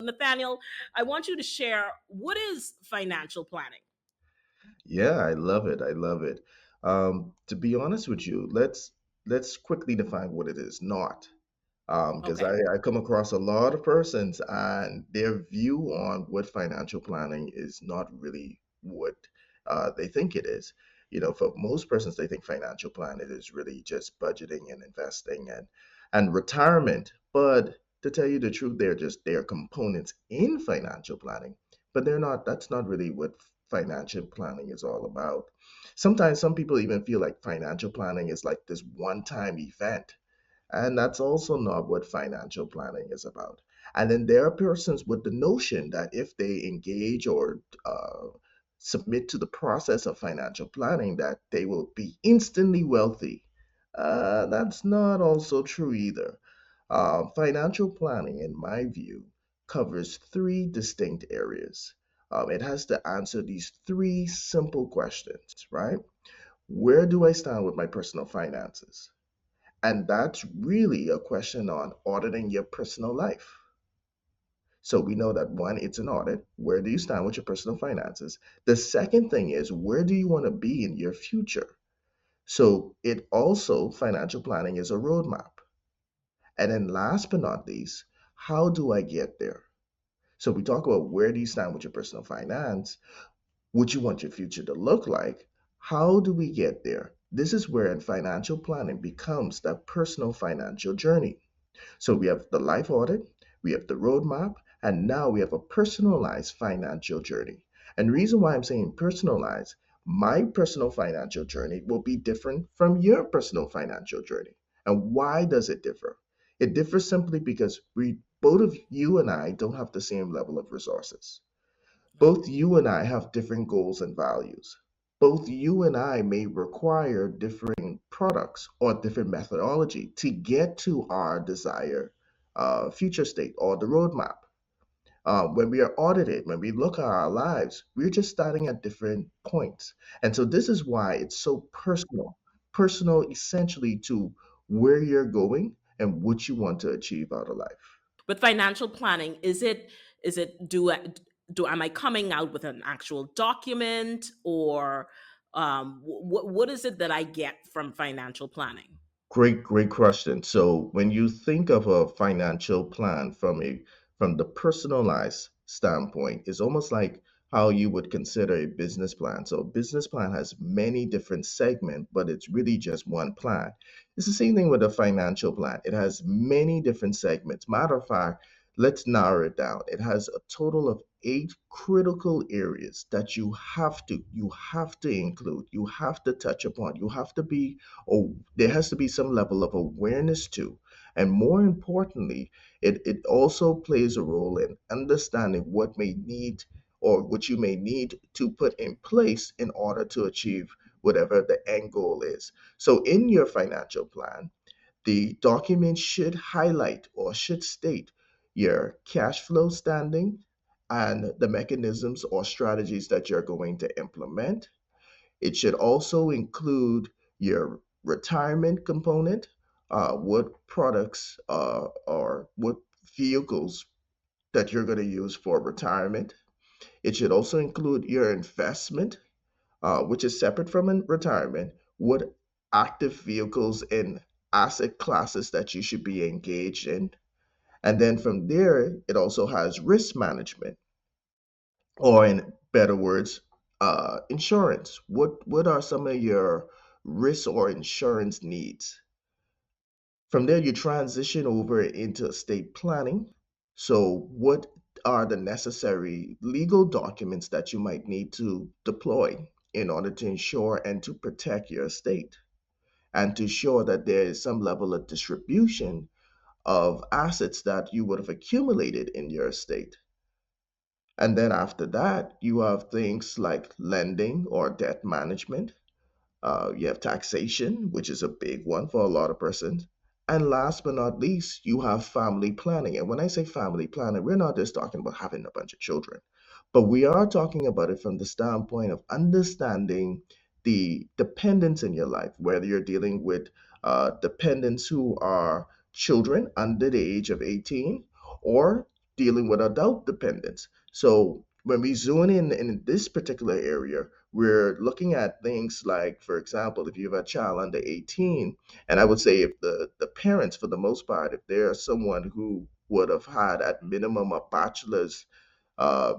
Nathaniel, I want you to share what is financial planning? Yeah, I love it. I love it. To be honest with you, let's quickly define what it is not. Because Okay. I come across a lot of persons and their view on what financial planning is not really what they think it is. For most persons, they think financial planning is really just budgeting and investing and retirement. But to tell you the truth, they're components in financial planning, but they're not. That's not really what financial planning is all about. Sometimes some people even feel like financial planning is like this one-time event, and that's also not what financial planning is about. And then there are persons with the notion that if they engage or submit to the process of financial planning, that they will be instantly wealthy. That's not also true either. Financial planning, in my view, covers three distinct areas. It has to answer these three simple questions, right? Where do I stand with my personal finances? And that's really a question on auditing your personal life. So we know that one, it's an audit. Where do you stand with your personal finances? The second thing is, where do you want to be in your future? So it also, financial planning is a roadmap. And then last but not least, how do I get there? So we talk about where do you stand with your personal finance, what you want your future to look like. How do we get there? This is where financial planning becomes that personal financial journey. So we have the life audit, we have the roadmap, and now we have a personalized financial journey. And the reason why I'm saying personalized, my personal financial journey will be different from your personal financial journey. And why does it differ? It differs simply because we both of you and I don't have the same level of resources. Both you and I have different goals and values. Both you and I may require different products or different methodology to get to our desired future state or the roadmap. When we are audited, when we look at our lives, we're just starting at different points. And so this is why it's so personal essentially to where you're going and what you want to achieve out of life. With financial planning, is it do am I coming out with an actual document, or what is it that I get from financial planning? Great question. So when you think of a financial plan from the personalized standpoint, it's almost like how you would consider a business plan. So a business plan has many different segments, but it's really just one plan. It's the same thing with a financial plan. It has many different segments. Matter of fact, let's narrow it down. It has a total of eight critical areas that you have to include, you have to touch upon, you have to be, or there has to be some level of awareness to. And more importantly, it also plays a role in understanding what may need or what you may need to put in place in order to achieve whatever the end goal is. So in your financial plan, the document should highlight or should state your cash flow standing and the mechanisms or strategies that you're going to implement. It should also include your retirement component, what products or what vehicles that you're going to use for retirement. It should also include your investment, which is separate from retirement, what active vehicles and asset classes that you should be engaged in. And then from there, it also has risk management, or in better words, insurance. What are some of your risk or insurance needs? From there, you transition over into estate planning. So, what are the necessary legal documents that you might need to deploy in order to ensure and to protect your estate and to ensure that there is some level of distribution of assets that you would have accumulated in your estate? And then after that, you have things like lending or debt management. You have taxation, which is a big one for a lot of persons. And last but not least, you have family planning. And when I say family planning, we're not just talking about having a bunch of children, but we are talking about it from the standpoint of understanding the dependents in your life, whether you're dealing with dependents who are children under the age of 18, or dealing with adult dependents. So when we zoom in this particular area, we're looking at things like, for example, if you have a child under 18, and I would say if the parents, for the most part, if they're someone who would have had at minimum a bachelor's uh,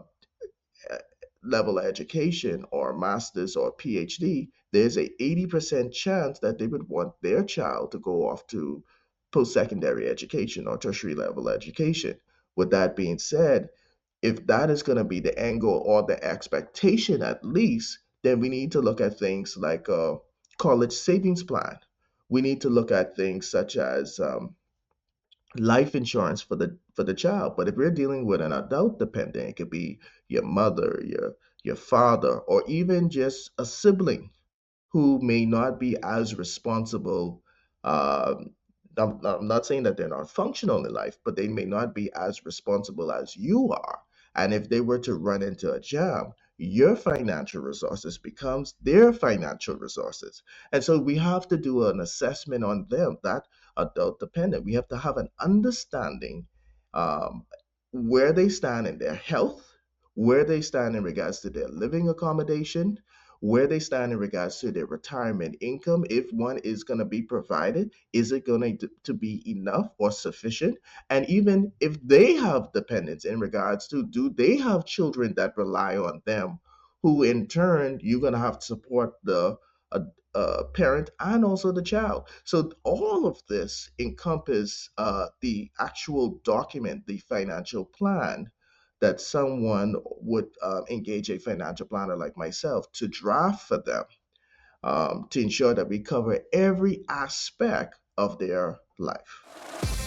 level education or master's or PhD, there's a 80% chance that they would want their child to go off to post-secondary education or tertiary level education. With that being said, if that is going to be the angle or the expectation at least, then we need to look at things like a college savings plan. We need to look at things such as life insurance for the child. But if we're dealing with an adult dependent, it could be your mother, your father, or even just a sibling who may not be as responsible. Um, I'm not saying that they're not functional in life, but they may not be as responsible as you are. And if they were to run into a jam, your financial resources becomes their financial resources. And so we have to do an assessment on them, that adult dependent. We have to have an understanding um, where they stand in their health, where they stand in regards to their living accommodation, where they stand in regards to their retirement income. If one is going to be provided, is it going to be enough or sufficient? And even if they have dependents in regards to, do they have children that rely on them, who in turn you're going to have to support the uh, parent and also the child. So all of this encompass the actual document, the financial plan, that someone would engage a financial planner like myself to draft for them, to ensure that we cover every aspect of their life.